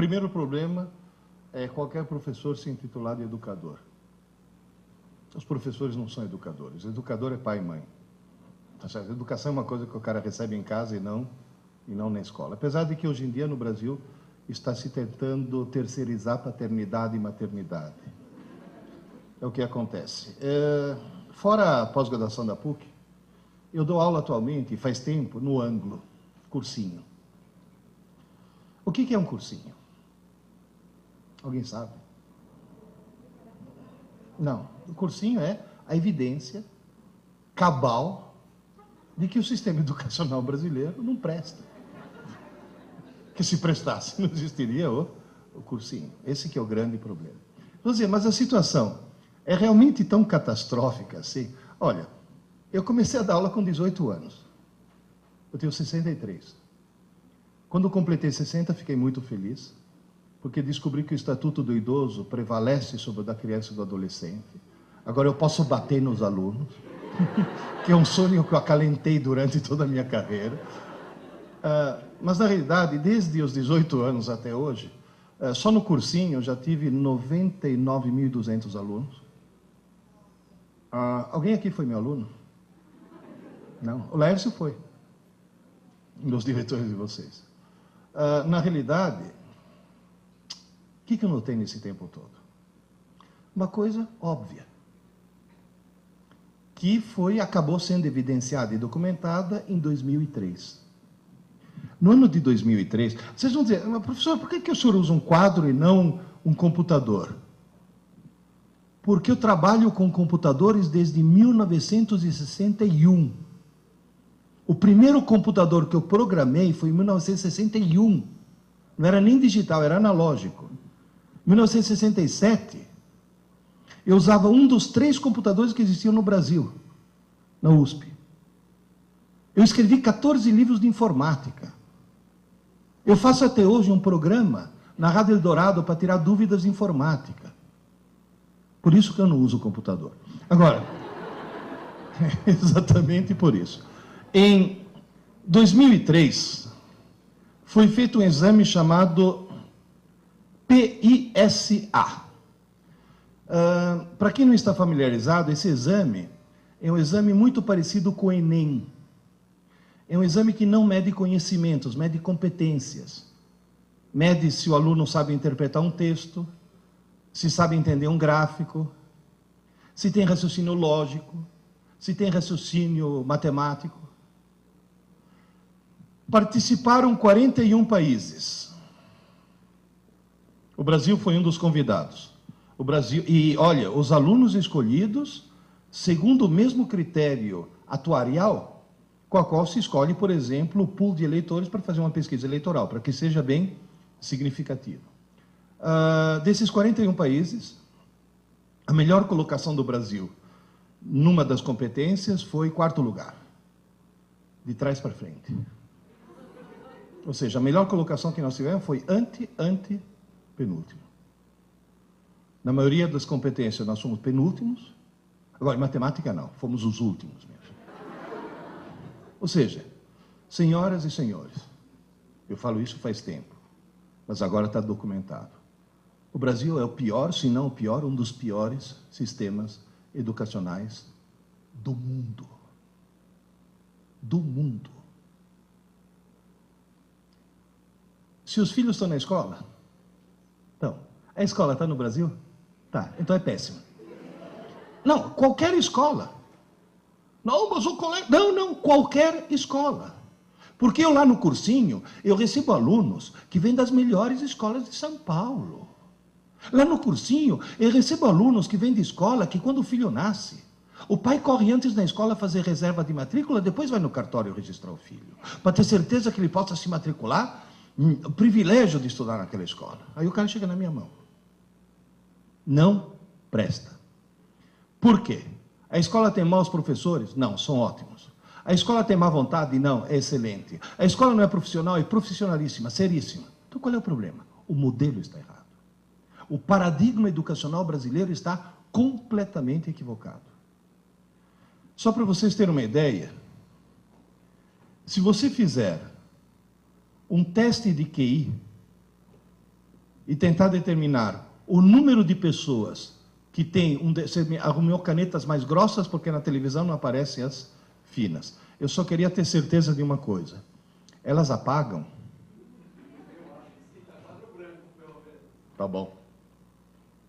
primeiro problema é qualquer professor se intitular de educador. Os professores não são educadores. Educador é pai e mãe. Tá certo? Educação é uma coisa que o cara recebe em casa e não na escola. Apesar de que hoje em dia no Brasil está se tentando terceirizar paternidade e maternidade. É o que acontece. Fora a pós-graduação da PUC, eu dou aula atualmente, faz tempo, no Anglo, cursinho. O que é um cursinho? Alguém sabe? Não. O cursinho é a evidência cabal de que o sistema educacional brasileiro não presta. Que se prestasse, não existiria o cursinho. Esse que é o grande problema. Vou dizer, mas a situação é realmente tão catastrófica assim? Olha, eu comecei a dar aula com 18 anos. Eu tenho 63. Quando eu completei 60, fiquei muito feliz, porque descobri que o Estatuto do Idoso prevalece sobre o da criança e do adolescente. Agora eu posso bater nos alunos, que é um sonho que eu acalentei durante toda a minha carreira. Mas, na realidade, desde os 18 anos até hoje, só no cursinho eu já tive 99.200 alunos. Alguém aqui foi meu aluno? Não. O Lércio foi. Um dos diretores de vocês. Na realidade, o que eu notei nesse tempo todo? Uma coisa óbvia, que acabou sendo evidenciada e documentada em 2003. No ano de 2003, vocês vão dizer, professor, por que o senhor usa um quadro e não um computador? Porque eu trabalho com computadores desde 1961. O primeiro computador que eu programei foi em 1961. Não era nem digital, era analógico. Em 1967, eu usava um dos 3 computadores que existiam no Brasil, na USP. Eu escrevi 14 livros de informática. Eu faço até hoje um programa na Rádio Eldorado para tirar dúvidas de informática. Por isso que eu não uso o computador. Agora, exatamente por isso. Em 2003, foi feito um exame chamado PISA. Para quem não está familiarizado, esse exame é um exame muito parecido com o Enem. É um exame que não mede conhecimentos, mede competências. Mede se o aluno sabe interpretar um texto, se sabe entender um gráfico, se tem raciocínio lógico, se tem raciocínio matemático. Participaram 41 países. O Brasil foi um dos convidados. O Brasil, e olha, os alunos escolhidos segundo o mesmo critério atuarial com a qual se escolhe, por exemplo, o pool de eleitores para fazer uma pesquisa eleitoral, para que seja bem significativo. Desses 41 países, a melhor colocação do Brasil numa das competências foi 4º lugar, de trás para frente. Ou seja, a melhor colocação que nós tivemos foi penúltimo. Na maioria das competências nós somos penúltimos. Agora, em matemática não, fomos os últimos mesmo. Ou seja, senhoras e senhores, eu falo isso faz tempo, mas agora está documentado. O Brasil é o pior, se não o pior, um dos piores sistemas educacionais do mundo. Do mundo. Se os filhos estão na escola, então, a escola está no Brasil? Tá, então é péssima. Não, qualquer escola. Não, mas o colega... Não, qualquer escola. Porque eu lá no cursinho, eu recebo alunos que vêm das melhores escolas de São Paulo. Lá no cursinho, eu recebo alunos que vêm de escola que quando o filho nasce, o pai corre antes na escola fazer reserva de matrícula, depois vai no cartório registrar o filho, para ter certeza que ele possa se matricular, o privilégio de estudar naquela escola. Aí o cara chega na minha mão. Não presta. Por quê? A escola tem maus professores? Não, são ótimos. A escola tem má vontade? Não, é excelente. A escola não é profissional? É profissionalíssima, seríssima. Então qual é o problema? O modelo está errado. O paradigma educacional brasileiro está completamente equivocado. Só para vocês terem uma ideia, se você fizer um teste de QI e tentar determinar o número de pessoas que tem você arrumou canetas mais grossas, porque na televisão não aparecem as finas. Eu só queria ter certeza de uma coisa. Elas apagam? Tá bom.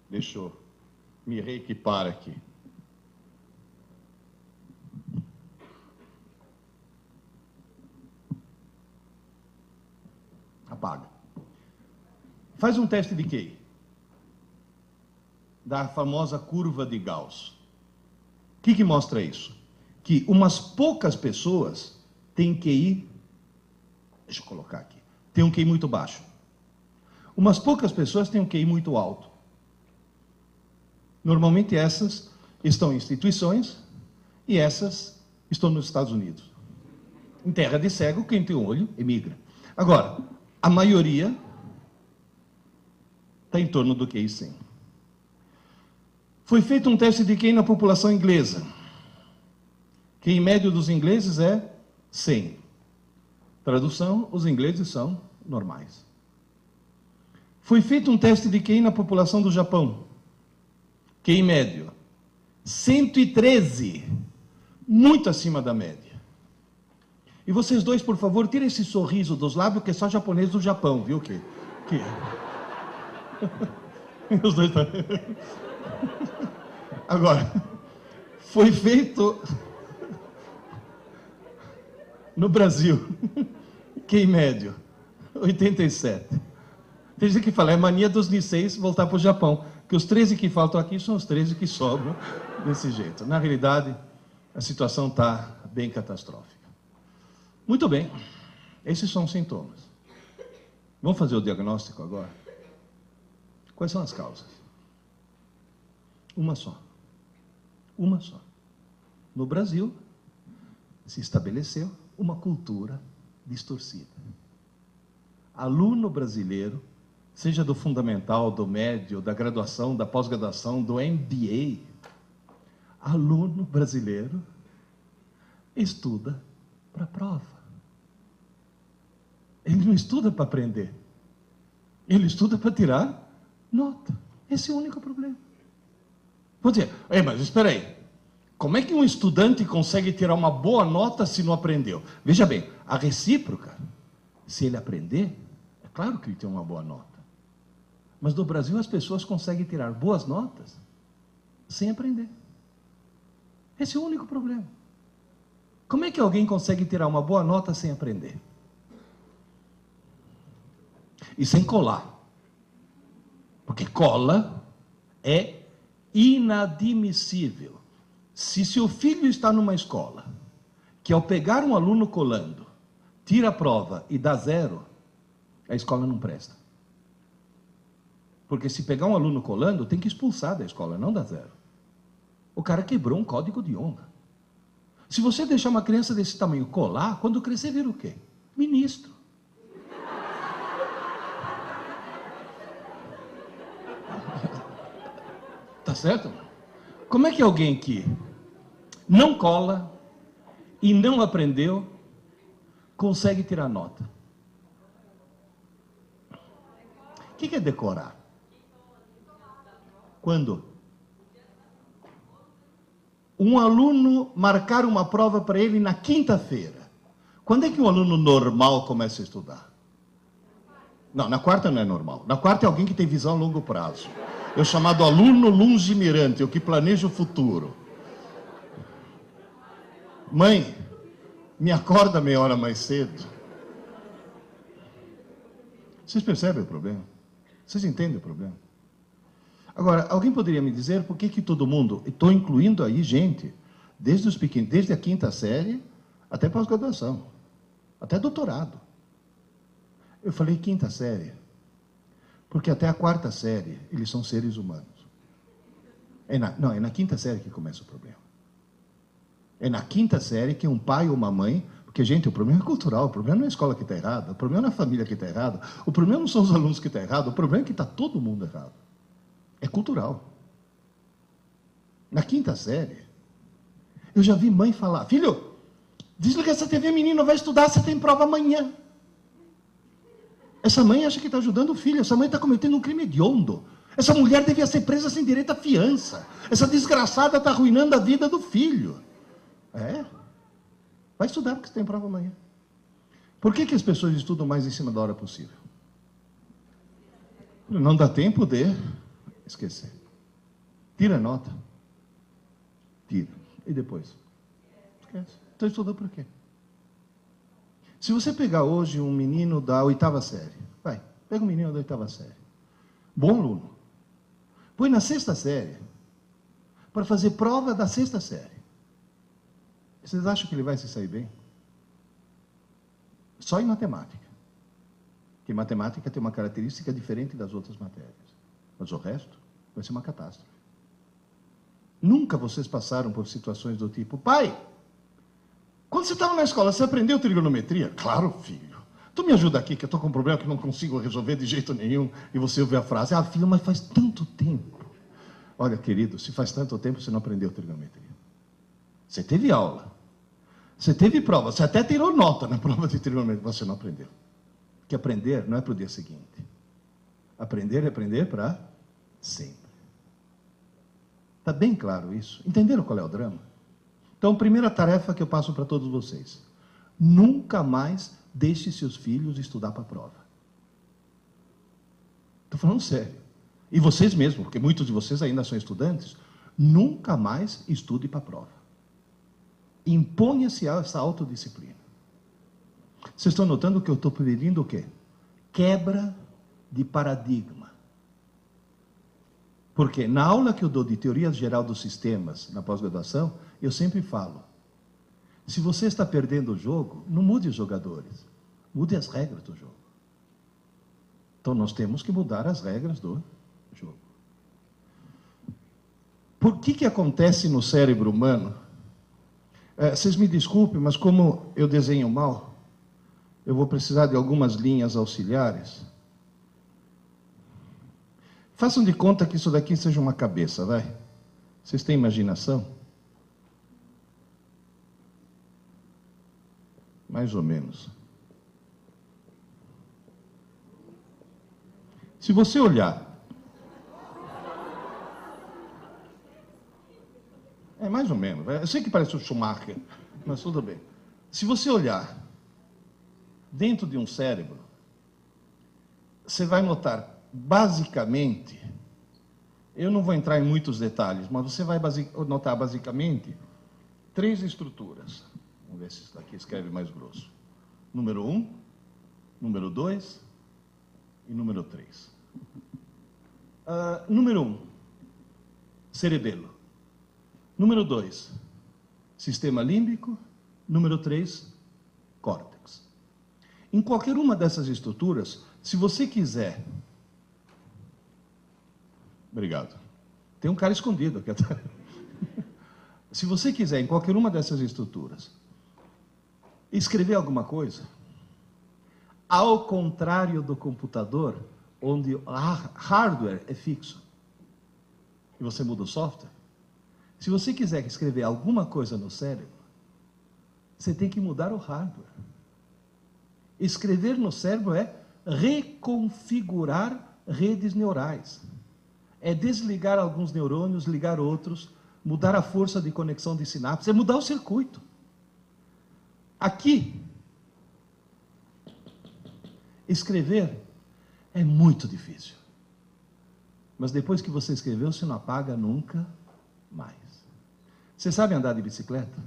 Deixa eu me reequipar aqui. Apaga. Faz um teste de QI. Da famosa curva de Gauss. O que mostra isso? Que umas poucas pessoas têm QI, deixa eu colocar aqui, tem um QI muito baixo. Umas poucas pessoas têm um QI muito alto. Normalmente essas estão em instituições e essas estão nos Estados Unidos. Em terra de cego, quem tem um olho emigra. Agora, a maioria está em torno do QI 100. Foi feito um teste de QI na população inglesa. QI médio dos ingleses é 100. Tradução, os ingleses são normais. Foi feito um teste de QI na população do Japão. QI médio, 113. Muito acima da média. E vocês dois, por favor, tirem esse sorriso dos lábios, que é só japonês do Japão, viu? Os dois estão... Agora, foi feito no Brasil, QI médio, 87. Tem gente que fala, é mania dos Niseis voltar para o Japão, que os 13 que faltam aqui são os 13 que sobram desse jeito. Na realidade, a situação está bem catastrófica. Muito bem, esses são os sintomas. Vamos fazer o diagnóstico agora? Quais são as causas? Uma só. Uma só. No Brasil, se estabeleceu uma cultura distorcida. Aluno brasileiro, seja do fundamental, do médio, da graduação, da pós-graduação, do MBA, aluno brasileiro estuda para a prova. Ele não estuda para aprender. Ele estuda para tirar nota. Esse é o único problema. Vou dizer, mas espera aí. Como é que um estudante consegue tirar uma boa nota se não aprendeu? Veja bem, a recíproca, se ele aprender, é claro que ele tem uma boa nota. Mas no Brasil as pessoas conseguem tirar boas notas sem aprender. Esse é o único problema. Como é que alguém consegue tirar uma boa nota sem aprender? E sem colar. Porque cola é inadmissível. Se seu filho está numa escola, que ao pegar um aluno colando, tira a prova e dá 0, a escola não presta. Porque se pegar um aluno colando, tem que expulsar da escola, não dar 0. O cara quebrou um código de honra. Se você deixar uma criança desse tamanho colar, quando crescer, vira o quê? Ministro. Tá certo? Como é que alguém que não cola e não aprendeu consegue tirar nota? O que é decorar? Quando? Um aluno marcar uma prova para ele na quinta-feira. Quando é que um aluno normal começa a estudar? Não, na quarta não é normal. Na quarta é alguém que tem visão a longo prazo. É o chamado aluno lungimirante, o que planeja o futuro. Mãe, me acorda meia hora mais cedo. Vocês percebem o problema? Vocês entendem o problema? Agora, alguém poderia me dizer por que todo mundo, estou incluindo aí gente, desde os pequenos, desde a quinta série até pós-graduação, até doutorado. Eu falei quinta série, porque até a quarta série eles são seres humanos. É na quinta série que começa o problema. É na quinta série que um pai ou uma mãe... Porque, gente, o problema é cultural, o problema não é a escola que está errada, o problema não é a família que está errada, o problema não são os alunos que estão errados, o problema é que está todo mundo errado. É cultural. Na quinta série, eu já vi mãe falar, filho, desliga essa TV, menino vai estudar, você tem prova amanhã. Essa mãe acha que está ajudando o filho, essa mãe está cometendo um crime hediondo. Essa mulher devia ser presa sem direito à fiança. Essa desgraçada está arruinando a vida do filho. É? Vai estudar porque você tem prova amanhã. Por que as pessoas estudam mais em cima da hora possível? Não dá tempo de esquecer. Tira a nota. Tira. E depois? Esquece. Então estudou por quê? Se você pegar hoje um menino da 8ª série, vai, pega um menino da 8ª série, bom aluno, põe na 6ª série, para fazer prova da 6ª série. Vocês acham que ele vai se sair bem? Só em matemática. Porque matemática tem uma característica diferente das outras matérias. Mas o resto vai ser uma catástrofe. Nunca vocês passaram por situações do tipo, pai, quando você estava na escola, você aprendeu trigonometria? Claro, filho. Tu me ajuda aqui, que eu estou com um problema que não consigo resolver de jeito nenhum. E você ouve a frase, ah, filho, mas faz tanto tempo. Olha, querido, se faz tanto tempo, você não aprendeu trigonometria. Você teve aula. Você teve prova. Você até tirou nota na prova de trigonometria. Você não aprendeu. Porque aprender não é para o dia seguinte. Aprender é aprender para sempre. Está bem claro isso? Entenderam qual é o drama? Então, primeira tarefa que eu passo para todos vocês. Nunca mais deixe seus filhos estudar para a prova. Estou falando sério. E vocês mesmos, porque muitos de vocês ainda são estudantes, nunca mais estude para a prova. Imponha-se essa autodisciplina. Vocês estão notando que eu estou pedindo o quê? Quebra de paradigma. Porque na aula que eu dou de teoria geral dos sistemas, na pós-graduação, eu sempre falo, se você está perdendo o jogo, não mude os jogadores, mude as regras do jogo. Então nós temos que mudar as regras do jogo. Por que acontece no cérebro humano? Vocês me desculpem, mas como eu desenho mal, eu vou precisar de algumas linhas auxiliares. Façam de conta que isso daqui seja uma cabeça, vai. Vocês têm imaginação? Mais ou menos. Se você olhar... É mais ou menos. Eu sei que parece o Schumacher, mas tudo bem. Se você olhar dentro de um cérebro, você vai notar, basicamente, eu não vou entrar em muitos detalhes, mas você vai notar, basicamente, 3 estruturas. Vamos ver se isso daqui escreve mais grosso. Número 1, número 2 e número 3. Número 1, cerebelo. Número 2, sistema límbico. Número 3, córtex. Em qualquer uma dessas estruturas, se você quiser... Obrigado. Tem um cara escondido aqui atrás. Se você quiser, em qualquer uma dessas estruturas, escrever alguma coisa, ao contrário do computador, onde o hardware é fixo, e você muda o software, se você quiser escrever alguma coisa no cérebro, você tem que mudar o hardware. Escrever no cérebro é reconfigurar redes neurais. É desligar alguns neurônios, ligar outros, mudar a força de conexão de sinapses, é mudar o circuito. Aqui, escrever é muito difícil. Mas depois que você escreveu, você não apaga nunca mais. Você sabe andar de bicicleta?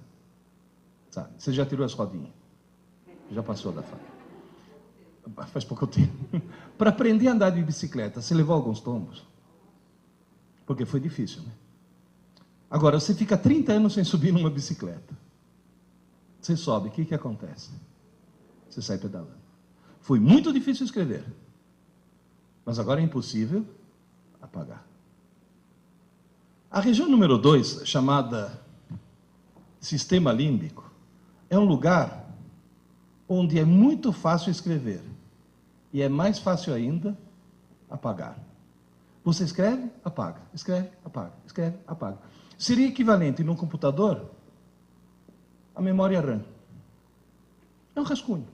Sabe? Você já tirou as rodinhas? Já passou da fase? Faz pouco tempo. Para aprender a andar de bicicleta, você levou alguns tombos? Porque foi difícil, né? Agora, você fica 30 anos sem subir numa bicicleta. Você sobe, o que acontece? Você sai pedalando. Foi muito difícil escrever. Mas agora é impossível apagar. A região número 2, chamada sistema límbico, é um lugar onde é muito fácil escrever. E é mais fácil ainda apagar. Você escreve, apaga. Escreve, apaga. Escreve, apaga. Seria equivalente num computador à memória RAM. É um rascunho.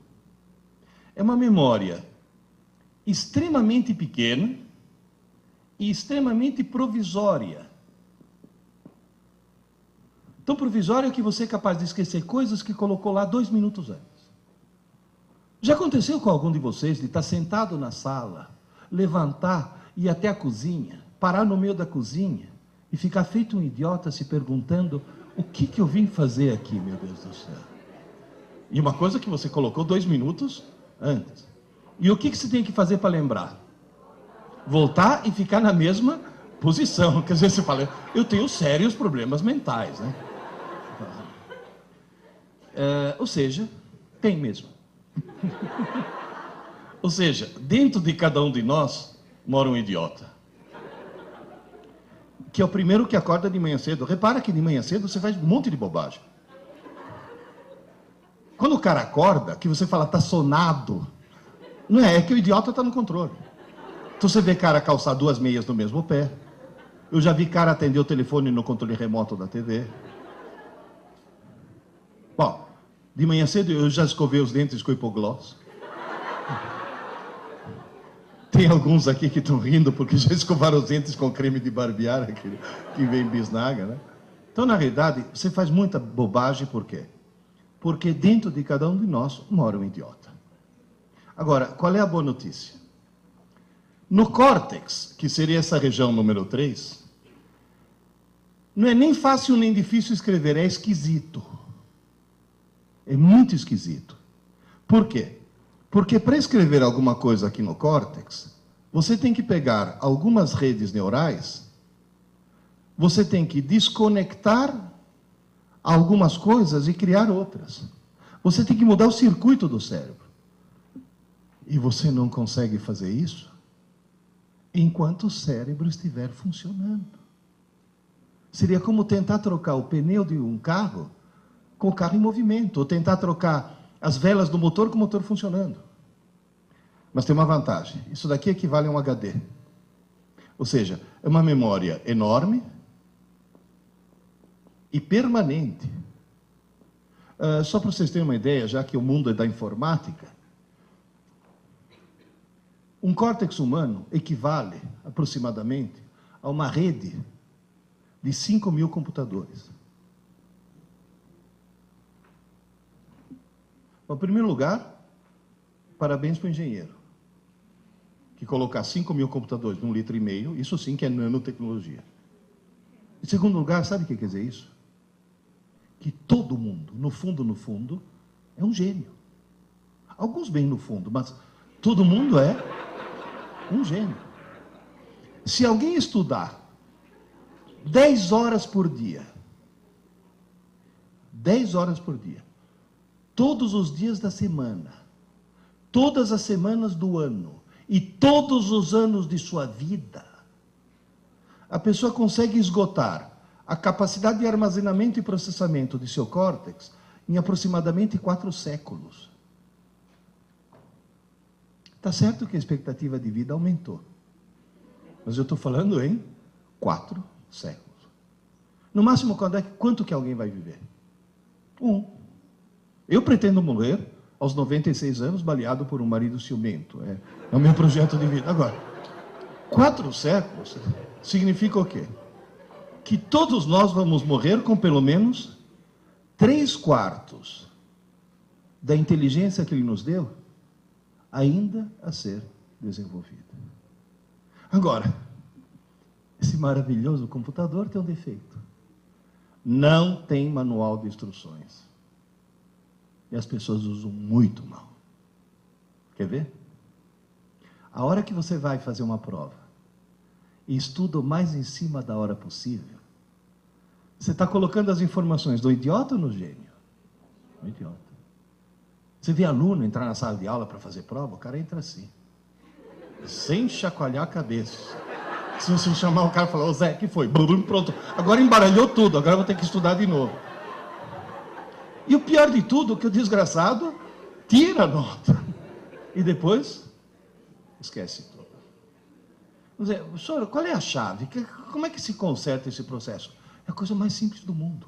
É uma memória extremamente pequena e extremamente provisória. Tão provisória que você é capaz de esquecer coisas que colocou lá 2 minutos antes. Já aconteceu com algum de vocês de estar sentado na sala, levantar e ir até a cozinha, parar no meio da cozinha e ficar feito um idiota se perguntando: o que eu vim fazer aqui, meu Deus do céu? E uma coisa que você colocou 2 minutos antes. E o que você tem que fazer para lembrar? Voltar e ficar na mesma posição. Quer dizer, você fala: eu tenho sérios problemas mentais, né? Ou seja, tem mesmo. Ou seja, dentro de cada um de nós mora um idiota. Que é o primeiro que acorda de manhã cedo. Repara que de manhã cedo você faz um monte de bobagem. Quando o cara acorda, que você fala, tá sonado, não é que o idiota está no controle. Então você vê cara calçar 2 meias no mesmo pé. Eu já vi cara atender o telefone no controle remoto da TV. Bom, de manhã cedo eu já escovei os dentes com hipoglós. Tem alguns aqui que estão rindo porque já escovaram os dentes com creme de barbear, aquele que vem bisnaga, né? Então, na realidade, você faz muita bobagem, por quê? Porque dentro de cada um de nós mora um idiota. Agora, qual é a boa notícia? No córtex, que seria essa região número 3, não é nem fácil nem difícil escrever, é esquisito. É muito esquisito. Por quê? Porque para escrever alguma coisa aqui no córtex, você tem que pegar algumas redes neurais, você tem que desconectar algumas coisas e criar outras. Você tem que mudar o circuito do cérebro. E você não consegue fazer isso enquanto o cérebro estiver funcionando. Seria como tentar trocar o pneu de um carro com o carro em movimento, ou tentar trocar as velas do motor com o motor funcionando. Mas tem uma vantagem. Isso daqui equivale a um HD. Ou seja, é uma memória enorme e permanente. Só para vocês terem uma ideia, já que o mundo é da informática, um córtex humano equivale aproximadamente a uma rede de 5.000 computadores. Em primeiro lugar, parabéns para o engenheiro, que colocar 5.000 computadores num 1,5 litro, isso sim que é nanotecnologia. Em segundo lugar, sabe o que quer dizer isso? Que todo mundo, no fundo, é um gênio. Alguns bem no fundo, mas todo mundo é um gênio. Se alguém estudar 10 horas por dia, 10 horas por dia, todos os dias da semana, todas as semanas do ano e todos os anos de sua vida, a pessoa consegue esgotar a capacidade de armazenamento e processamento de seu córtex em aproximadamente 4 séculos. Está certo que a expectativa de vida aumentou, mas eu estou falando em 4 séculos. No máximo, quanto que alguém vai viver? 1. Eu pretendo morrer aos 96 anos, baleado por um marido ciumento. É o meu projeto de vida. Agora, 4 séculos significa o quê? Que todos nós vamos morrer com pelo menos 3/4 da inteligência que ele nos deu ainda a ser desenvolvida. Agora, esse maravilhoso computador tem um defeito. Não tem manual de instruções. E as pessoas usam muito mal. Quer ver? A hora que você vai fazer uma prova e estuda o mais em cima da hora possível, você está colocando as informações do idiota ou no gênio? No idiota. Você vê aluno entrar na sala de aula para fazer prova, o cara entra assim, sem chacoalhar a cabeça. Se você chamar o cara e falar: ô Zé, que foi? Pronto, agora embaralhou tudo, agora eu vou ter que estudar de novo. E o pior de tudo é que o desgraçado tira a nota. E depois esquece tudo. Vamos dizer, senhor, qual é a chave? Como é que se conserta esse processo? É a coisa mais simples do mundo.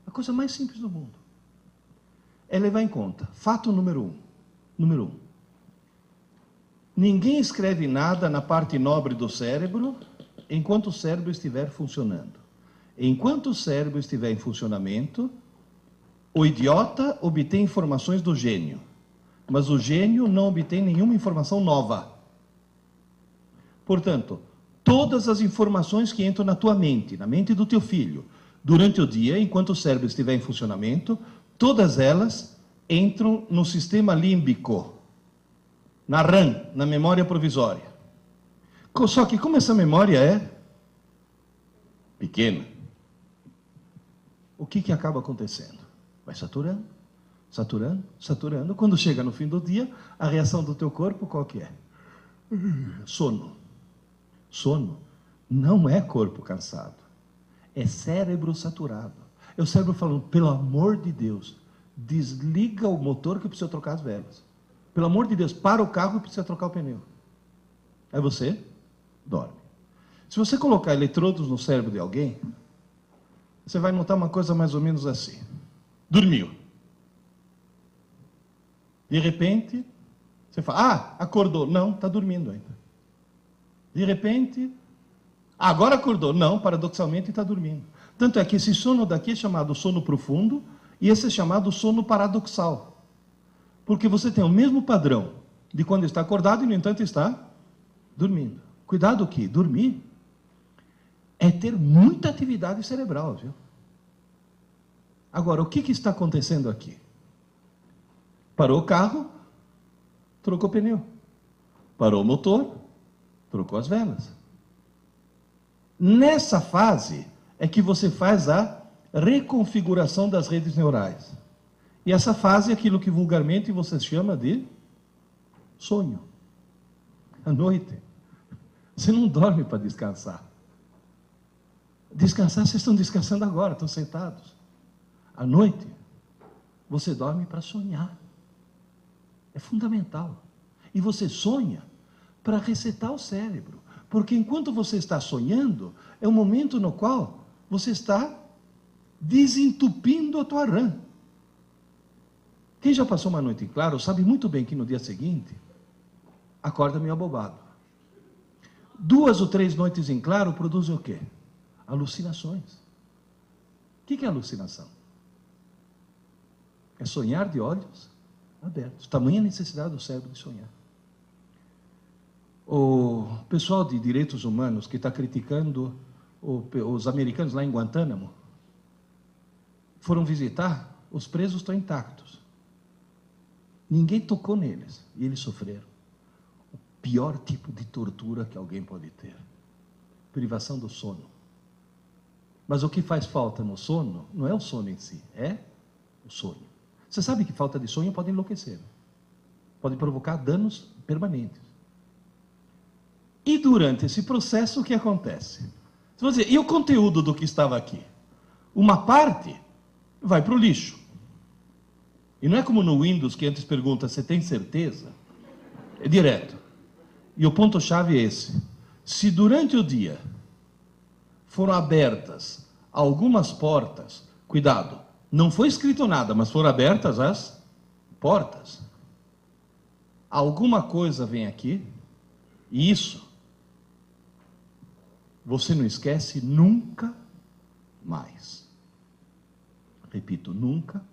A coisa mais simples do mundo. É levar em conta. Fato número 1. Ninguém escreve nada na parte nobre do cérebro enquanto o cérebro estiver funcionando. Enquanto o cérebro estiver em funcionamento, o idiota obtém informações do gênio, mas o gênio não obtém nenhuma informação nova. Portanto, todas as informações que entram na tua mente, na mente do teu filho, durante o dia, enquanto o cérebro estiver em funcionamento, todas elas entram no sistema límbico, na RAM, na memória provisória. Só que como essa memória é pequena, o que acaba acontecendo? Vai saturando, saturando, saturando. Quando chega no fim do dia, a reação do teu corpo qual que é? Sono. Sono não é corpo cansado, é cérebro saturado. É o cérebro falando, pelo amor de Deus, desliga o motor que eu preciso trocar as velas. Pelo amor de Deus, para o carro que precisa trocar o pneu. Aí você dorme. Se você colocar eletrodos no cérebro de alguém, você vai notar uma coisa mais ou menos assim. Dormiu. De repente, você fala, acordou. Não, está dormindo ainda. De repente, agora acordou. Não, paradoxalmente está dormindo. Tanto é que esse sono daqui é chamado sono profundo e esse é chamado sono paradoxal. Porque você tem o mesmo padrão de quando está acordado e, no entanto, está dormindo. Cuidado que dormir é ter muita atividade cerebral, viu? Agora, o que está acontecendo aqui? Parou o carro, trocou o pneu. Parou o motor, trocou as velas. Nessa fase é que você faz a reconfiguração das redes neurais. E essa fase é aquilo que vulgarmente você chama de sonho. À noite, você não dorme para descansar. Descansar, vocês estão descansando agora, estão sentados. À noite, você dorme para sonhar. É fundamental. E você sonha para resetar o cérebro. Porque enquanto você está sonhando, é o momento no qual você está desentupindo a tua RAM. Quem já passou uma noite em claro sabe muito bem que no dia seguinte acorda meio abobado. 2 ou 3 noites em claro produzem o quê? Alucinações. O que é alucinação? É sonhar de olhos abertos. Tamanha necessidade do cérebro de sonhar. O pessoal de direitos humanos que está criticando os americanos lá em Guantánamo foram visitar, os presos estão intactos. Ninguém tocou neles e eles sofreram o pior tipo de tortura que alguém pode ter. Privação do sono. Mas o que faz falta no sono não é o sono em si, é o sonho. Você sabe que falta de sonho pode enlouquecer. Pode provocar danos permanentes. E durante esse processo, o que acontece? Você vai dizer, e o conteúdo do que estava aqui? Uma parte vai para o lixo. E não é como no Windows, que antes pergunta, você tem certeza? É direto. E o ponto-chave é esse. Se durante o dia foram abertas algumas portas, cuidado, não foi escrito nada, mas foram abertas as portas. Alguma coisa vem aqui, e isso você não esquece nunca mais. Repito, nunca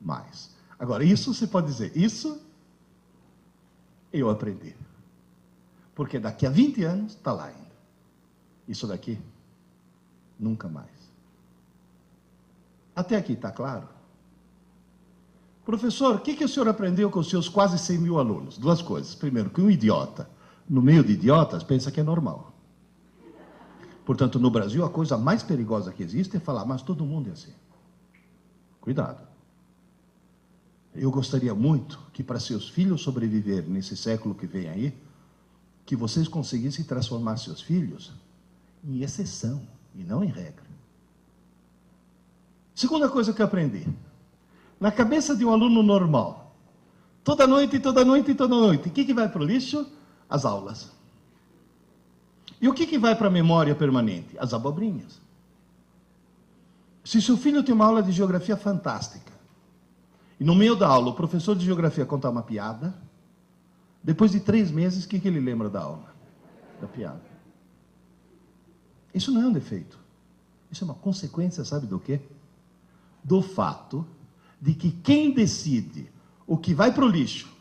mais. Agora, isso você pode dizer, isso eu aprendi. Porque daqui a 20 anos está lá ainda. Isso daqui, nunca mais. Até aqui está claro? Professor, o que o senhor aprendeu com os seus quase 100 mil alunos? 2 coisas. Primeiro, que um idiota, no meio de idiotas, pensa que é normal. Portanto, no Brasil, a coisa mais perigosa que existe é falar, mas todo mundo é assim. Cuidado. Eu gostaria muito que, para seus filhos sobreviver nesse século que vem aí, que vocês conseguissem transformar seus filhos em exceção e não em regra. Segunda coisa que eu aprendi. Na cabeça de um aluno normal, toda noite, toda noite, toda noite, o que vai para o lixo? As aulas. E o que vai para a memória permanente? As abobrinhas. Se seu filho tem uma aula de geografia fantástica, e no meio da aula o professor de geografia contar uma piada, Depois de 3 meses, o que ele lembra da aula? Da piada. Isso não é um defeito. Isso é uma consequência, sabe do quê? Do fato de que quem decide o que vai para o lixo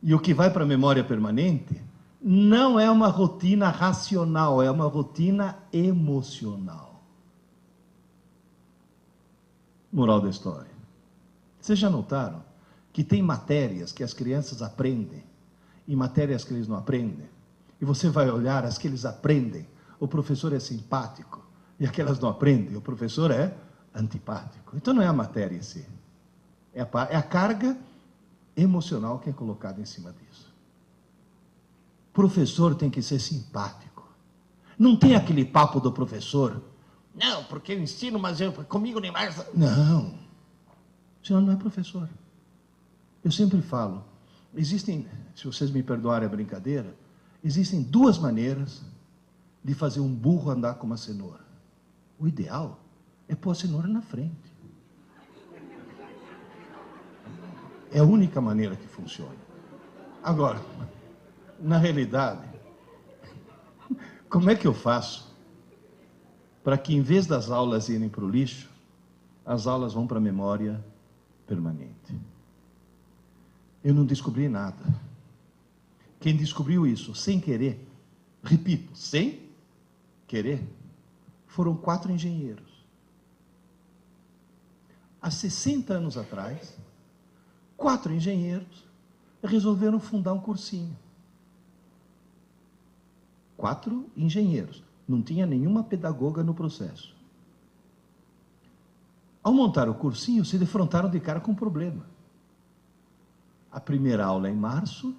e o que vai para a memória permanente não é uma rotina racional, é uma rotina emocional. Moral da história. Vocês já notaram que tem matérias que as crianças aprendem e matérias que eles não aprendem? E você vai olhar as que eles aprendem, o professor é simpático, e aquelas não aprendem, o professor é antipático. Então não é a matéria em si, é a carga emocional que é colocada em cima disso. O professor tem que ser simpático. Não tem aquele papo do professor, não, porque eu ensino, mas comigo nem mais. Não, o senhor não é professor. Eu sempre falo, existem, se vocês me perdoarem a brincadeira, existem 2 maneiras de fazer um burro andar com uma cenoura. O ideal é pôr a cenoura na frente. É a única maneira que funciona. Agora, na realidade, como é que eu faço para que, em vez das aulas irem para o lixo, as aulas vão para a memória permanente? Eu não descobri nada. Quem descobriu isso sem querer, repito, sem querer, foram 4 engenheiros. Há 60 anos atrás, 4 engenheiros resolveram fundar um cursinho. 4 engenheiros. Não tinha nenhuma pedagoga no processo. Ao montar o cursinho, se defrontaram de cara com um problema. A primeira aula é em março,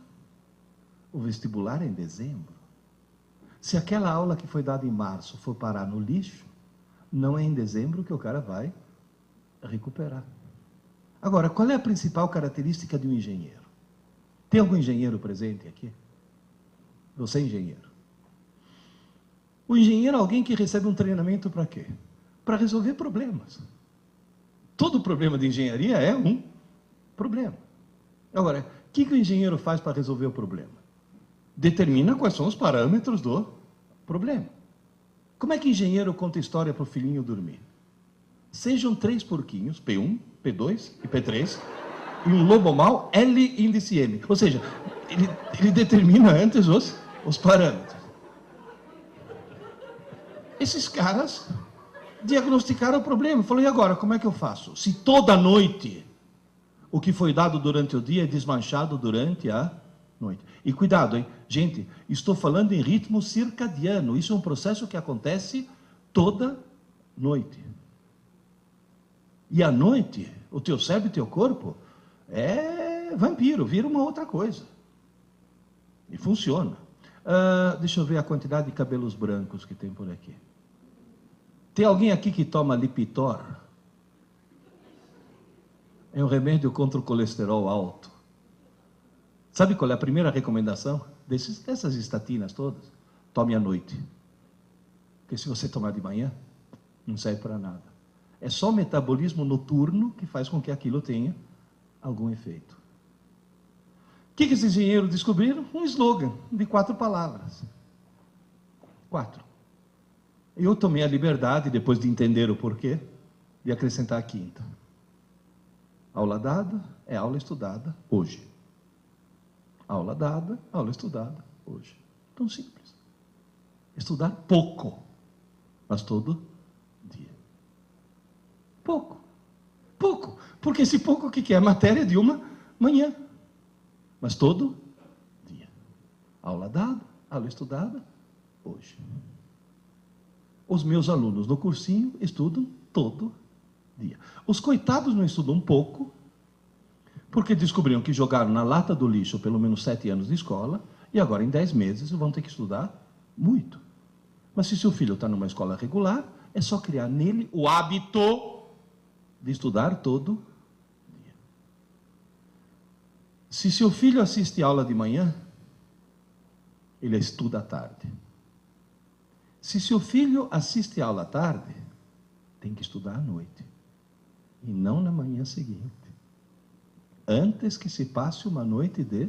o vestibular é em dezembro. Se aquela aula que foi dada em março for parar no lixo, não é em dezembro que o cara vai recuperar. Agora, qual é a principal característica de um engenheiro? Tem algum engenheiro presente aqui? Você é engenheiro. O engenheiro é alguém que recebe um treinamento para quê? Para resolver problemas. Todo problema de engenharia é um problema. Agora, o que o engenheiro faz para resolver o problema? Determina quais são os parâmetros do problema. Como é que o engenheiro conta história para o filhinho dormir? Sejam 3 porquinhos, P1, P2 e P3, e um lobo mau, L índice M. Ou seja, ele determina antes os parâmetros. Esses caras diagnosticaram o problema. Falou, e agora, como é que eu faço? Se toda noite o que foi dado durante o dia é desmanchado durante a noite. E cuidado, hein? Gente, estou falando em ritmo circadiano. Isso é um processo que acontece toda noite. E à noite, o teu cérebro e o teu corpo é vampiro, vira uma outra coisa. E funciona. Deixa eu ver a quantidade de cabelos brancos que tem por aqui. Tem alguém aqui que toma Lipitor? É um remédio contra o colesterol alto. Sabe qual é a primeira recomendação dessas estatinas todas? Tome à noite. Porque se você tomar de manhã, não serve para nada. É só o metabolismo noturno que faz com que aquilo tenha algum efeito. O que esses engenheiros descobriram? Um slogan de 4 palavras. 4. Eu tomei a liberdade, depois de entender o porquê, de acrescentar a 5ª. Aula dada é aula estudada hoje. Aula dada, aula estudada hoje. Tão simples. Estudar pouco, mas todo dia. Pouco. Pouco. Porque esse pouco, o que é? A matéria de uma manhã. Mas todo dia. Aula dada, aula estudada hoje. Os meus alunos no cursinho estudam todo dia. Os coitados não estudam pouco, porque descobriram que jogaram na lata do lixo pelo menos 7 anos de escola, e agora em 10 meses vão ter que estudar muito. Mas se seu filho está numa escola regular, é só criar nele o hábito de estudar todo dia. Se seu filho assiste aula de manhã, ele estuda à tarde. Se seu filho assiste aula à tarde, tem que estudar à noite. E não na manhã seguinte. Antes que se passe uma noite de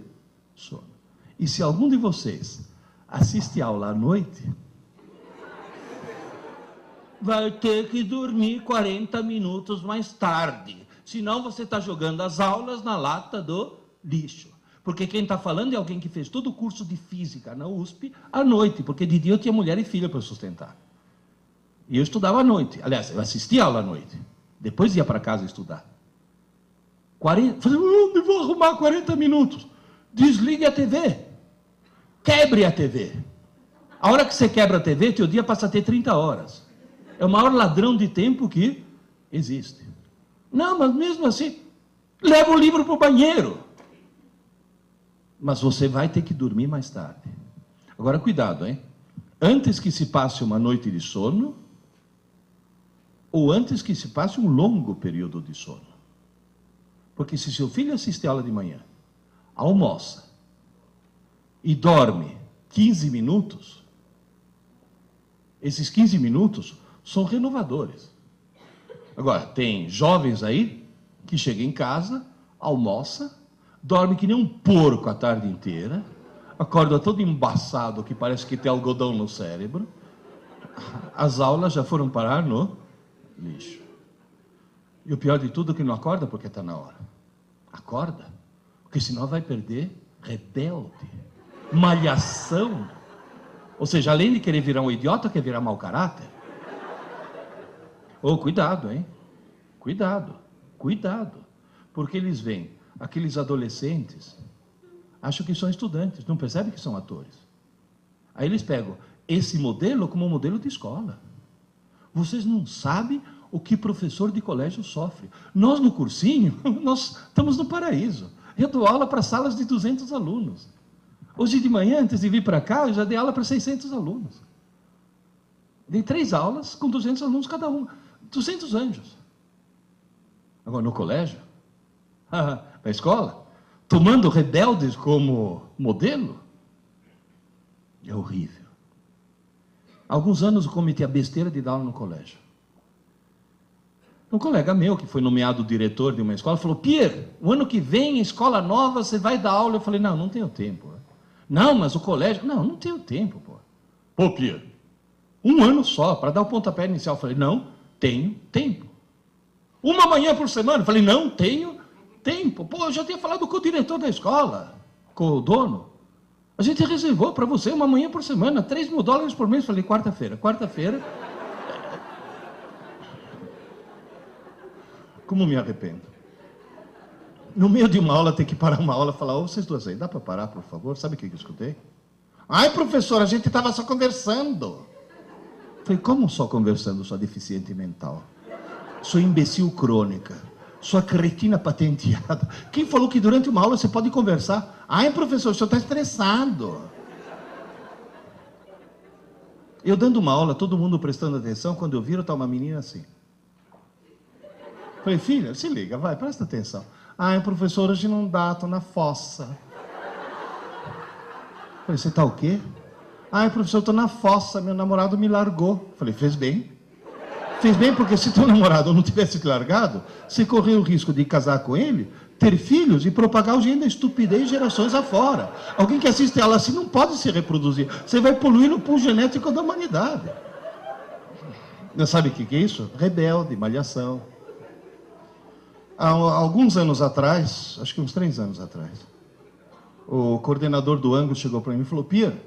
sono. E se algum de vocês assiste aula à noite, vai ter que dormir 40 minutos mais tarde. Senão você está jogando as aulas na lata do lixo. Porque quem está falando é alguém que fez todo o curso de física na USP à noite, porque de dia eu tinha mulher e filha para sustentar. E eu estudava à noite. Aliás, eu assistia a aula à noite. Depois ia para casa estudar. Falei, onde vou arrumar 40 minutos? Desligue a TV. Quebre a TV. A hora que você quebra a TV, teu dia passa a ter 30 horas. É o maior ladrão de tempo que existe. Não, mas mesmo assim, leva o livro para o banheiro. Mas você vai ter que dormir mais tarde. Agora, cuidado, hein? Antes que se passe uma noite de sono, ou antes que se passe um longo período de sono. Porque se seu filho assiste a aula de manhã, almoça e dorme 15 minutos, esses 15 minutos são renovadores. Agora, tem jovens aí que chegam em casa, almoça, dorme que nem um porco a tarde inteira, acorda todo embaçado, que parece que tem algodão no cérebro. As aulas já foram parar no lixo. E o pior de tudo é que não acorda porque está na hora. Acorda, porque senão vai perder rebelde, malhação. Ou seja, além de querer virar um idiota, quer virar mau caráter. Oh, cuidado, hein? Cuidado, cuidado. Porque eles veem aqueles adolescentes, acham que são estudantes, não percebem que são atores. Aí eles pegam esse modelo como um modelo de escola. Vocês não sabem o que professor de colégio sofre. Nós, no cursinho, nós estamos no paraíso. Eu dou aula para salas de 200 alunos. Hoje de manhã, antes de vir para cá, eu já dei aula para 600 alunos. Dei 3 aulas com 200 alunos cada uma. 200 anjos. Agora, no colégio, na escola, tomando rebeldes como modelo, é horrível. Há alguns anos eu cometi a besteira de dar aula no colégio. Um colega meu, que foi nomeado diretor de uma escola, falou, Pierre, o ano que vem, escola nova, você vai dar aula. Eu falei, não tenho tempo. Não, mas o colégio... Não tenho tempo, pô. Pô, Pierre, um ano só, para dar o pontapé inicial. Eu falei, não tenho tempo. Uma manhã por semana. Eu falei, não tenho tempo. Pô, eu já tinha falado com o diretor da escola, com o dono. A gente reservou para você uma manhã por semana, $3.000 por mês. Eu falei, quarta-feira. Como me arrependo. No meio de uma aula, ter que parar uma aula e falar, vocês duas aí, dá para parar, por favor? Sabe o que eu escutei? Ai, professor, a gente estava só conversando. Falei, como só conversando, sua deficiente mental? Sua imbecil crônica, sua cretina patenteada. Quem falou que durante uma aula você pode conversar? Ai, professor, o senhor está estressado. Eu dando uma aula, todo mundo prestando atenção, quando eu viro, está uma menina assim. Falei, filha, se liga, vai, presta atenção. Ai, professor, hoje não dá, estou na fossa. Falei, você está o quê? Ai, professor, estou na fossa, meu namorado me largou. Falei, fez bem. Fez bem porque se teu namorado não tivesse te largado, você correu o risco de casar com ele, ter filhos e propagar o gene da estupidez gerações afora. Alguém que assiste ela assim não pode se reproduzir. Você vai poluir o pool genético da humanidade. Não sabe o que é isso? Rebelde, malhação. Há alguns anos atrás, acho que uns 3 anos atrás, o coordenador do Angus chegou para mim e falou, Pierre,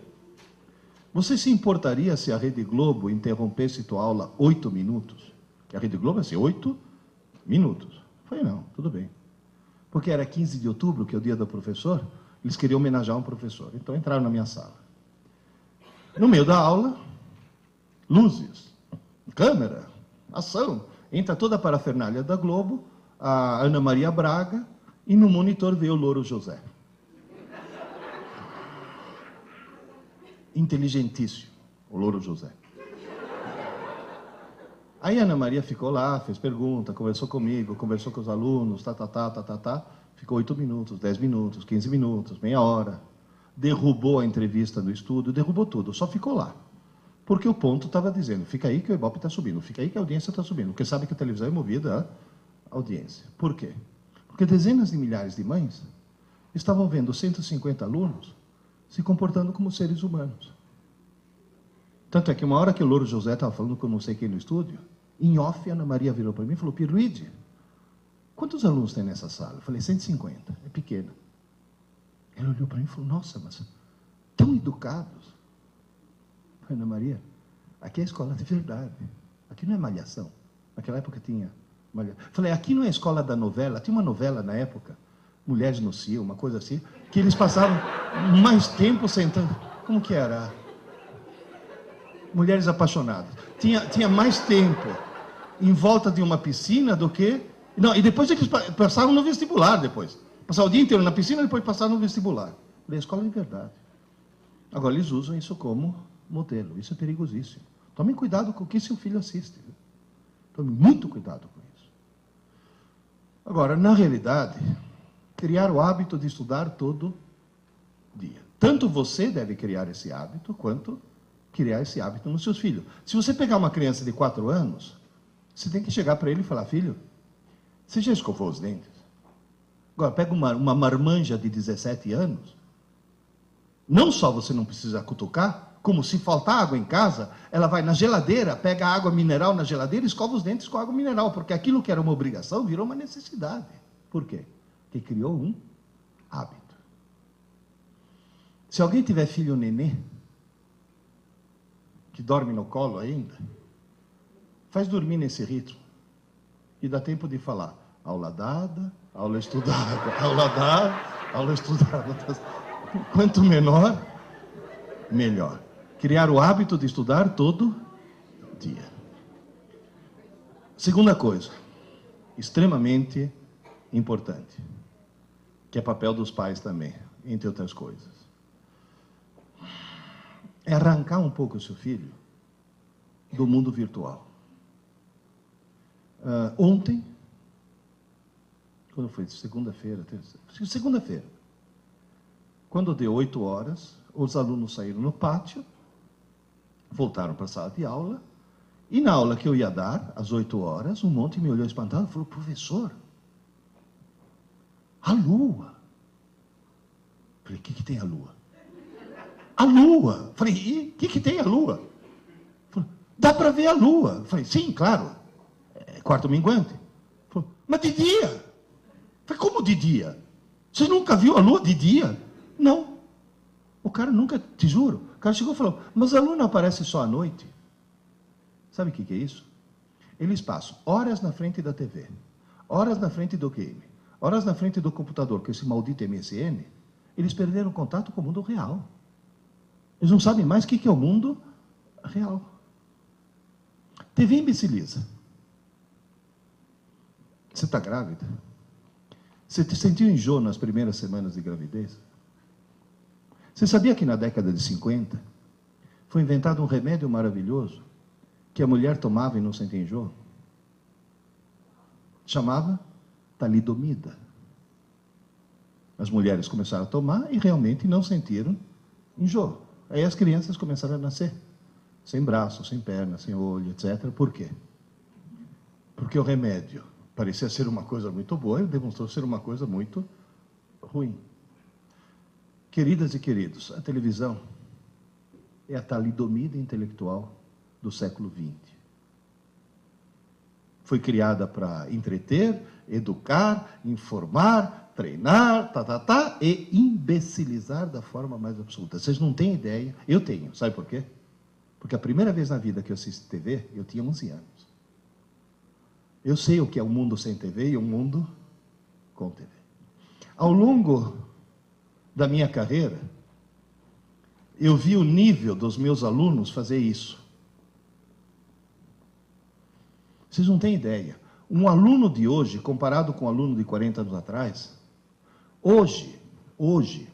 você se importaria se a Rede Globo interrompesse tua aula 8 minutos? Que a Rede Globo é assim, 8 minutos. Eu falei, não, tudo bem. Porque era 15 de outubro, que é o dia do professor, eles queriam homenagear um professor. Então entraram na minha sala. No meio da aula, luzes, câmera, ação. Entra toda a parafernália da Globo, a Ana Maria Braga, e no monitor veio o Louro José. Inteligentíssimo, o Louro José. Aí a Ana Maria ficou lá, fez pergunta, conversou comigo, conversou com os alunos, ficou 8 minutos, 10 minutos, 15 minutos, meia hora. Derrubou a entrevista do estúdio, derrubou tudo, só ficou lá. Porque o ponto estava dizendo, fica aí que o Ibope está subindo, fica aí que a audiência está subindo, porque sabe que a televisão é movida a audiência. Por quê? Porque dezenas de milhares de mães estavam vendo 150 alunos se comportando como seres humanos. Tanto é que uma hora que o Louro José estava falando com não sei quem no estúdio, em off, a Ana Maria virou para mim e falou: Pierluigi, quantos alunos tem nessa sala? Eu falei: 150, é pequena. Ele olhou para mim e falou: nossa, mas tão educados. Eu falei: Ana Maria, aqui é a escola de verdade. Aqui não é malhação. Naquela época tinha malhação. Eu falei: aqui não é a escola da novela. Tinha uma novela na época, Mulheres no Cio, uma coisa assim, que eles passavam mais tempo sentando. Como que era? Mulheres Apaixonadas. Tinha mais tempo em volta de uma piscina do que... Não, e depois eles passavam no vestibular, depois. Passavam o dia inteiro na piscina, depois passavam no vestibular. A escola de verdade. Agora, eles usam isso como modelo. Isso é perigosíssimo. Tomem cuidado com o que seu filho assiste. Viu? Tomem muito cuidado com isso. Agora, na realidade, criar o hábito de estudar todo dia. Tanto você deve criar esse hábito, quanto criar esse hábito nos seus filhos. Se você pegar uma criança de 4 anos, você tem que chegar para ele e falar: filho, você já escovou os dentes? Agora, pega uma marmanja de 17 anos, não só você não precisa cutucar, como se faltar água em casa, ela vai na geladeira, pega a água mineral na geladeira e escova os dentes com água mineral, porque aquilo que era uma obrigação virou uma necessidade. Por quê? Porque criou um hábito. Se alguém tiver filho nenê, que dorme no colo ainda, faz dormir nesse ritmo. E dá tempo de falar: aula dada, aula estudada, aula dada, aula estudada. Quanto menor, melhor. Criar o hábito de estudar todo dia. Segunda coisa, extremamente importante, que é papel dos pais também, entre outras coisas. É arrancar um pouco o seu filho do mundo virtual. Ontem, quando foi? Segunda-feira, segunda-feira, quando deu 8 horas, os alunos saíram no pátio, voltaram para a sala de aula, e na aula que eu ia dar, às 8 horas, um monte me olhou espantado e falou: professor, a lua. Falei: o que tem a lua? A lua. Falei: e o que tem a lua? Falei: dá para ver a lua. Falei: sim, claro. É quarto minguante. Falei: mas de dia? Falei: como de dia? Você nunca viu a lua de dia? Não. O cara nunca, te juro. O cara chegou e falou: mas a lua não aparece só à noite. Sabe o que é isso? Eles passam horas na frente da TV, horas na frente do game, horas na frente do computador, com esse maldito MSN. Eles perderam contato com o mundo real. Eles não sabem mais o que é o mundo real. TV imbeciliza. Você está grávida? Você sentiu enjoo nas primeiras semanas de gravidez? Você sabia que na década de 50 foi inventado um remédio maravilhoso que a mulher tomava e não sentia enjoo? Chamava talidomida. As mulheres começaram a tomar e realmente não sentiram enjoo. Aí as crianças começaram a nascer, sem braço, sem perna, sem olho, etc. Por quê? Porque o remédio parecia ser uma coisa muito boa e demonstrou ser uma coisa muito ruim. Queridas e queridos, a televisão é a talidomida intelectual do século XX. Foi criada para entreter, educar, informar, treinar, e imbecilizar da forma mais absoluta. Vocês não têm ideia. Eu tenho. Sabe por quê? Porque a primeira vez na vida que eu assisti TV, eu tinha 11 anos. Eu sei o que é um mundo sem TV e um mundo com TV. Ao longo da minha carreira, eu vi o nível dos meus alunos fazer isso. Vocês não têm ideia. Um aluno de hoje, comparado com um aluno de 40 anos atrás, hoje,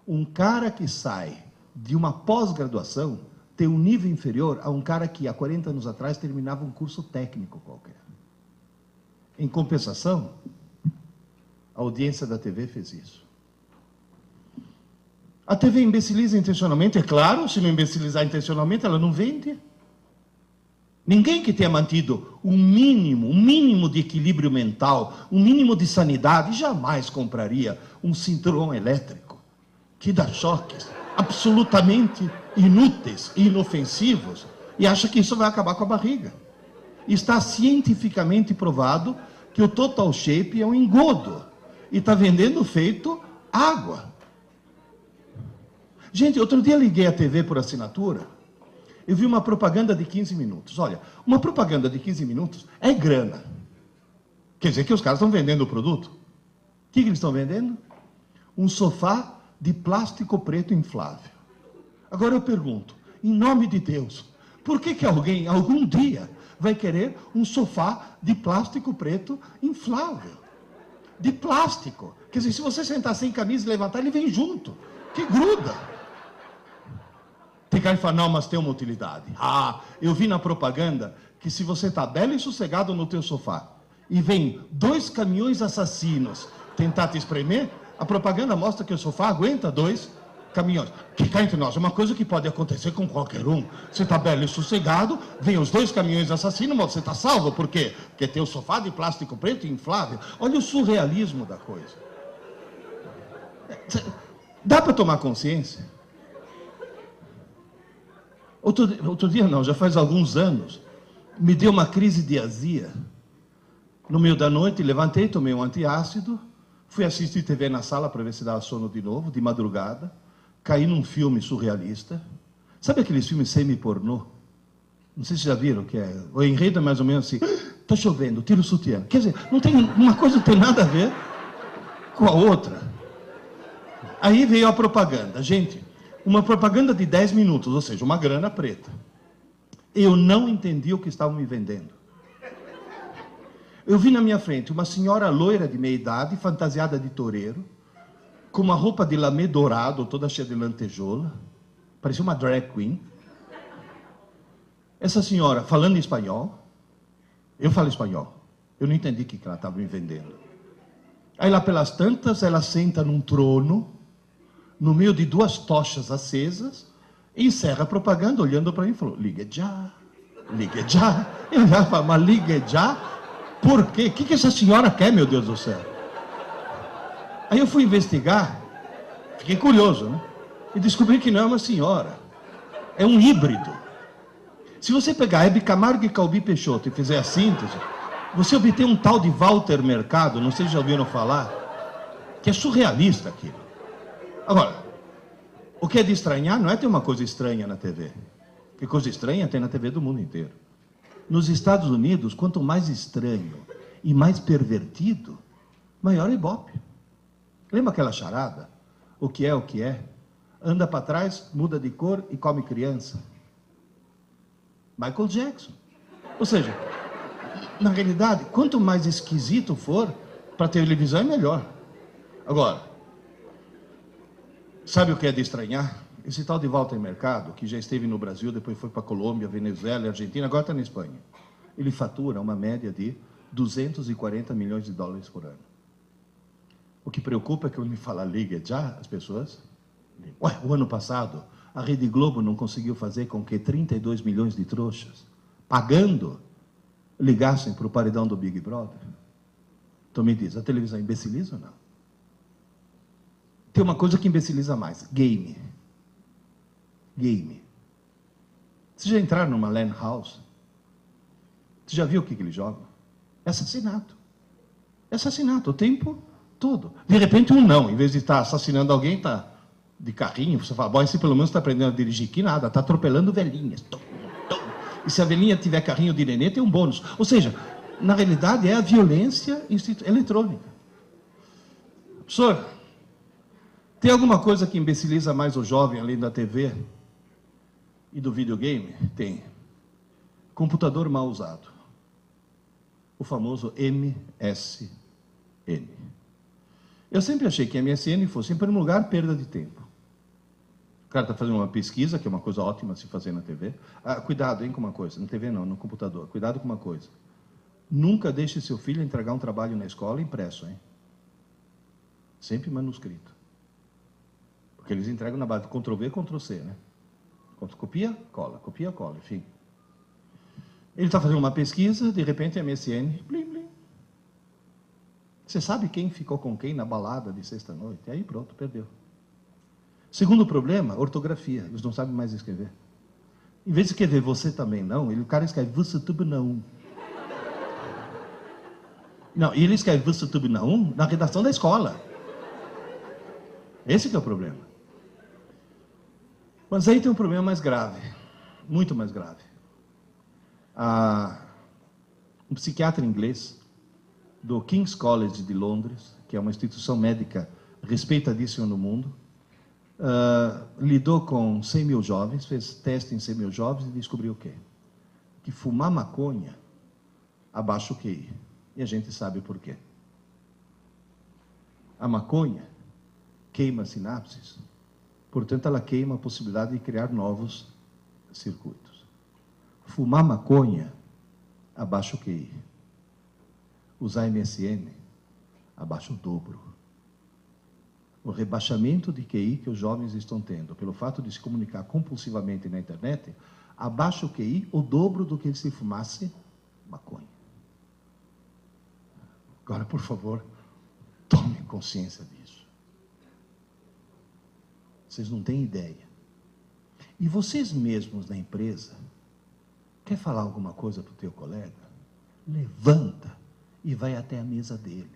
um cara que sai de uma pós-graduação tem um nível inferior a um cara que há 40 anos atrás terminava um curso técnico qualquer. Em compensação, a audiência da TV fez isso. A TV imbeciliza intencionalmente, é claro, se não imbecilizar intencionalmente, ela não vende. Ninguém que tenha mantido um mínimo de equilíbrio mental, um mínimo de sanidade, jamais compraria um cinturão elétrico que dá choques absolutamente inúteis e inofensivos e acha que isso vai acabar com a barriga. Está cientificamente provado que o Total Shape é um engodo e está vendendo feito água. Gente, outro dia liguei a TV por assinatura, eu vi uma propaganda de 15 minutos. Olha, uma propaganda de 15 minutos é grana. Quer dizer que os caras estão vendendo o produto. O que eles estão vendendo? Um sofá de plástico preto inflável. Agora eu pergunto, em nome de Deus, por que alguém, algum dia, vai querer um sofá de plástico preto inflável? De plástico. Quer dizer, se você sentar sem camisa e levantar, ele vem junto. Que gruda. Tem cara que fala, não, mas tem uma utilidade. Ah, eu vi na propaganda que se você está belo e sossegado no teu sofá e vem 2 caminhões assassinos tentar te espremer, a propaganda mostra que o sofá aguenta 2 caminhões. Que cá entre nós, é uma coisa que pode acontecer com qualquer um. Você está belo e sossegado, vem os 2 caminhões assassinos, mas você está salvo. Por quê? Porque tem o sofá de plástico preto inflável. Olha o surrealismo da coisa. Dá para tomar consciência? Outro dia não, já faz alguns anos, me deu uma crise de azia. No meio da noite, levantei, tomei um antiácido, fui assistir TV na sala para ver se dava sono de novo, de madrugada, caí num filme surrealista. Sabe aqueles filmes semi-pornô? Não sei se já viram o que é. O enredo é mais ou menos assim, está chovendo, tira o sutiã. Quer dizer, não tem, uma coisa não tem nada a ver com a outra. Aí veio a propaganda. Gente, uma propaganda de 10 minutos, ou seja, uma grana preta. Eu não entendi o que estavam me vendendo. Eu vi na minha frente uma senhora loira de meia idade, fantasiada de toureiro, com uma roupa de lamê dourado, toda cheia de lantejoula, parecia uma drag queen. Essa senhora falando em espanhol, eu falo espanhol, eu não entendi o que ela estava me vendendo. Aí lá pelas tantas, ela senta num trono, no meio de 2 tochas acesas, e encerra a propaganda olhando para mim e falou, ligue já, ligue já. Eu já falo, mas ligue já? Por quê? O que essa senhora quer, meu Deus do céu? Aí eu fui investigar, fiquei curioso, né? E descobri que não é uma senhora, é um híbrido. Se você pegar Hebe Camargo e Calbi Peixoto e fizer a síntese, você obtém um tal de Walter Mercado, não sei se já ouviram falar, que é surrealista aquilo. Agora, o que é de estranhar não é ter uma coisa estranha na TV. Porque coisa estranha tem na TV do mundo inteiro. Nos Estados Unidos, quanto mais estranho e mais pervertido, maior ibope. Lembra aquela charada? O que é? Anda para trás, muda de cor e come criança. Michael Jackson. Ou seja, na realidade, quanto mais esquisito for, para a televisão é melhor. Agora, sabe o que é de estranhar? Esse tal de Walter Mercado, que já esteve no Brasil, depois foi para a Colômbia, Venezuela, Argentina, agora está na Espanha. Ele fatura uma média de 240 milhões de dólares por ano. O que preocupa é que quando me fala liga já, as pessoas... Ué, o ano passado, a Rede Globo não conseguiu fazer com que 32 milhões de trouxas, pagando, ligassem para o paredão do Big Brother. Então me diz, a televisão imbeciliza ou não? Tem uma coisa que imbeciliza mais, game. Game. Vocês já entraram numa LAN house? Você já viu o que eles jogam? É assassinato. É assassinato o tempo todo. De repente um não, em vez de estar assassinando alguém, está de carrinho, você fala, bom, esse pelo menos está aprendendo a dirigir, que nada, está atropelando velhinhas. E se a velhinha tiver carrinho de nenê, tem um bônus. Ou seja, na realidade é a violência eletrônica. Professor, tem alguma coisa que imbeciliza mais o jovem, além da TV e do videogame? Tem. Computador mal usado. O famoso MSN. Eu sempre achei que MSN fosse, em primeiro lugar, perda de tempo. O cara está fazendo uma pesquisa, que é uma coisa ótima se fazer na TV. Ah, cuidado, hein, com uma coisa. Na TV não, no computador. Cuidado com uma coisa. Nunca deixe seu filho entregar um trabalho na escola impresso, hein? Sempre manuscrito. Porque eles entregam na base de Ctrl-V, Ctrl-C, né? Copia, cola, enfim. Ele está fazendo uma pesquisa, de repente, MSN, blim, blim. Você sabe quem ficou com quem na balada de sexta-noite? Aí pronto, perdeu. Segundo problema, ortografia. Eles não sabem mais escrever. Em vez de escrever você também não, o cara escreve você também não. Não, e ele escreve você também não na redação da escola. Esse que é o problema. Mas aí tem um problema mais grave, muito mais grave. Um psiquiatra inglês do King's College de Londres, que é uma instituição médica respeitadíssima no mundo, lidou com 100 mil jovens, fez teste em 100 mil jovens e descobriu o quê? Que fumar maconha abaixa o QI. E a gente sabe por quê. A maconha queima sinapses, portanto ela queima a possibilidade de criar novos circuitos. Fumar maconha abaixa o QI. Usar MSN abaixa o dobro. O rebaixamento de QI que os jovens estão tendo, pelo fato de se comunicar compulsivamente na internet, abaixa o QI o dobro do que se fumasse maconha. Agora, por favor, tome consciência disso. Vocês não têm ideia. E vocês mesmos na empresa, quer falar alguma coisa para o teu colega? Levanta e vai até a mesa dele.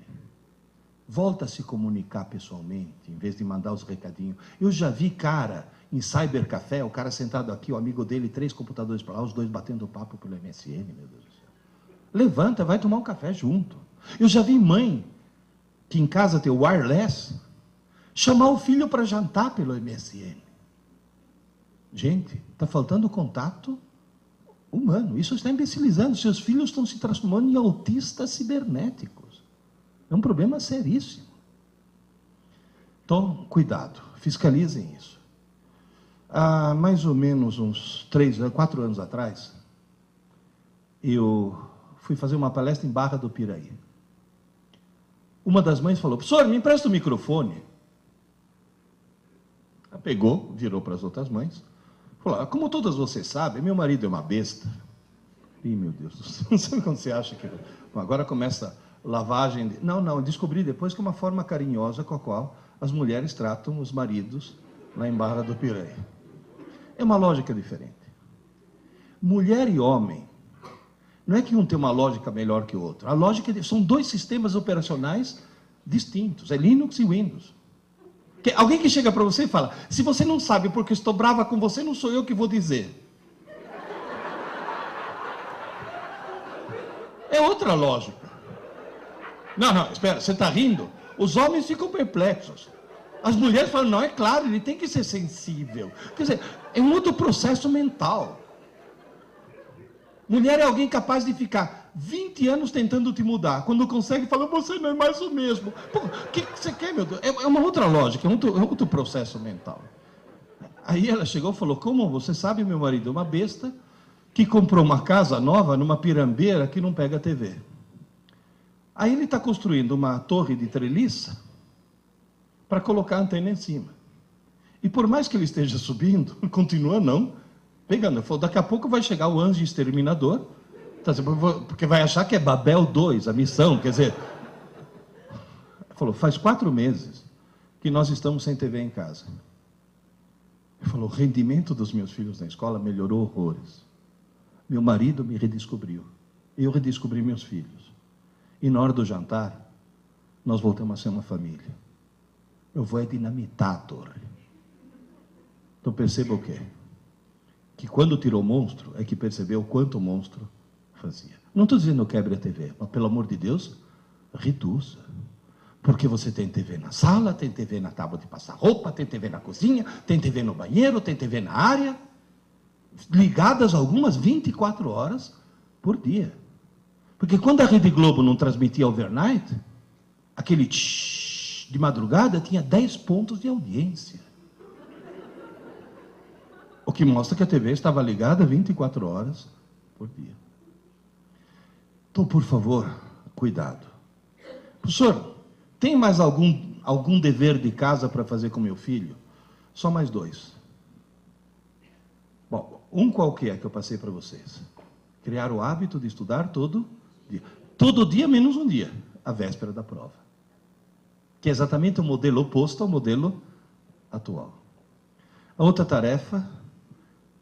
Volta a se comunicar pessoalmente, em vez de mandar os recadinhos. Eu já vi cara em cybercafé, o cara sentado aqui, o amigo dele, 3 computadores para lá, os dois batendo papo pelo MSN, meu Deus do céu. Levanta, vai tomar um café junto. Eu já vi mãe, que em casa tem o wireless, chamar o filho para jantar pelo MSN. Gente, está faltando contato humano. Isso está imbecilizando. Seus filhos estão se transformando em autistas cibernéticos. É um problema seríssimo. Então, cuidado, fiscalizem isso. Há mais ou menos uns 4 anos atrás, eu fui fazer uma palestra em Barra do Piraí. Uma das mães falou: professor, me empresta o microfone. Ela pegou, virou para as outras mães, falou: como todas vocês sabem, meu marido é uma besta. Ih, meu Deus do céu, sabe quando você acha que... Bom, agora começa lavagem... Não, descobri depois que é uma forma carinhosa com a qual as mulheres tratam os maridos lá em Barra do Piraí. É uma lógica diferente. Mulher e homem, não é que um tem uma lógica melhor que o outro. A lógica são 2 sistemas operacionais distintos. É Linux e Windows. Alguém que chega para você e fala: se você não sabe porque estou brava com você, não sou eu que vou dizer. É outra lógica. Não, espera, você está rindo? Os homens ficam perplexos. As mulheres falam: não, é claro, ele tem que ser sensível. Quer dizer, é um outro processo mental. Mulher é alguém capaz de ficar 20 anos tentando te mudar. Quando consegue, fala: você não é mais o mesmo. O que você quer, meu Deus? É uma outra lógica, é um outro processo mental. Aí ela chegou e falou: como você sabe, meu marido é uma besta que comprou uma casa nova numa pirambeira que não pega TV. Aí ele está construindo uma torre de treliça para colocar a antena em cima. E por mais que ele esteja subindo, continua não pegando. Ele falou: daqui a pouco vai chegar o anjo exterminador, porque vai achar que é Babel 2, a missão, quer dizer... Ele falou: faz 4 meses que nós estamos sem TV em casa. Ele falou: o rendimento dos meus filhos na escola melhorou horrores. Meu marido me redescobriu. Eu redescobri meus filhos. E na hora do jantar, nós voltamos a ser uma família. Eu vou dinamitar a torre. Então perceba o quê? Que quando tirou o monstro, é que percebeu o quanto o monstro fazia. Não estou dizendo quebre a TV, mas pelo amor de Deus, reduza. Porque você tem TV na sala, tem TV na tábua de passar roupa, tem TV na cozinha, tem TV no banheiro, tem TV na área, ligadas algumas 24 horas por dia. Porque quando a Rede Globo não transmitia overnight, aquele tsh de madrugada tinha 10 pontos de audiência. O que mostra que a TV estava ligada 24 horas por dia. Então, por favor, cuidado. Professor, tem mais algum dever de casa para fazer com meu filho? Só mais 2. Bom, um qualquer que eu passei para vocês. Criar o hábito de estudar todo dia. Todo dia menos um dia, a véspera da prova. Que é exatamente o modelo oposto ao modelo atual. A outra tarefa,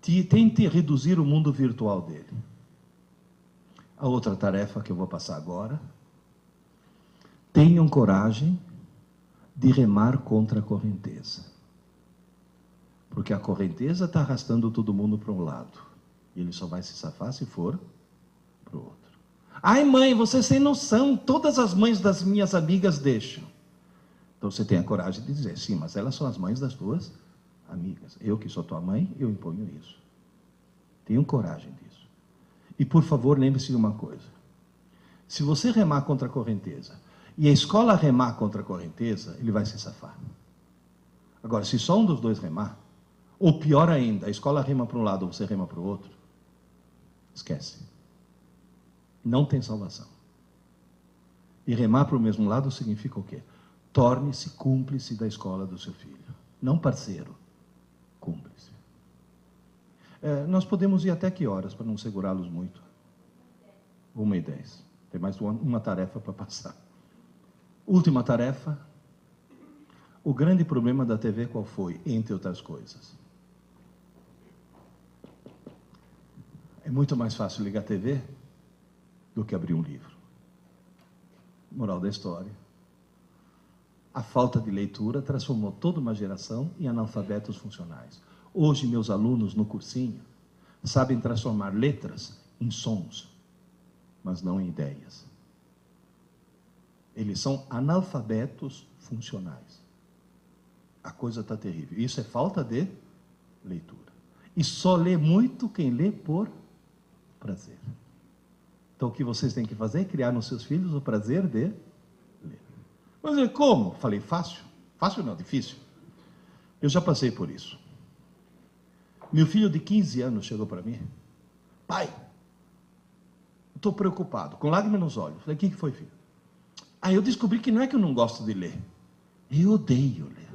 tente reduzir o mundo virtual dele. A outra tarefa que eu vou passar agora, tenham coragem de remar contra a correnteza. Porque a correnteza está arrastando todo mundo para um lado. E ele só vai se safar se for para o outro. Ai, mãe, você sem noção, todas as mães das minhas amigas deixam. Então você tem a coragem de dizer, sim, mas elas são as mães das tuas amigas. Eu que sou tua mãe, eu imponho isso. Tenham coragem disso. E por favor, lembre-se de uma coisa. Se você remar contra a correnteza, e a escola remar contra a correnteza, ele vai se safar. Agora, se só um dos dois remar, ou pior ainda, a escola rema para um lado ou você rema para o outro, esquece. Não tem salvação. E remar para o mesmo lado significa o quê? Torne-se cúmplice da escola do seu filho. Não parceiro, cúmplice. Nós podemos ir até que horas, para não segurá-los muito? 1h10. Tem mais uma tarefa para passar. Última tarefa. O grande problema da TV qual foi? Entre outras coisas. É muito mais fácil ligar a TV do que abrir um livro. Moral da história. A falta de leitura transformou toda uma geração em analfabetos funcionais. Hoje, meus alunos no cursinho sabem transformar letras em sons, mas não em ideias. Eles são analfabetos funcionais. A coisa está terrível. Isso é falta de leitura. E só lê muito quem lê por prazer. Então, o que vocês têm que fazer é criar nos seus filhos o prazer de ler. Mas como? Falei, fácil. Fácil não, difícil. Eu já passei por isso. Meu filho de 15 anos chegou para mim. Pai, estou preocupado, com lágrimas nos olhos. Falei, o que foi, filho? Eu descobri que não é que eu não gosto de ler. Eu odeio ler.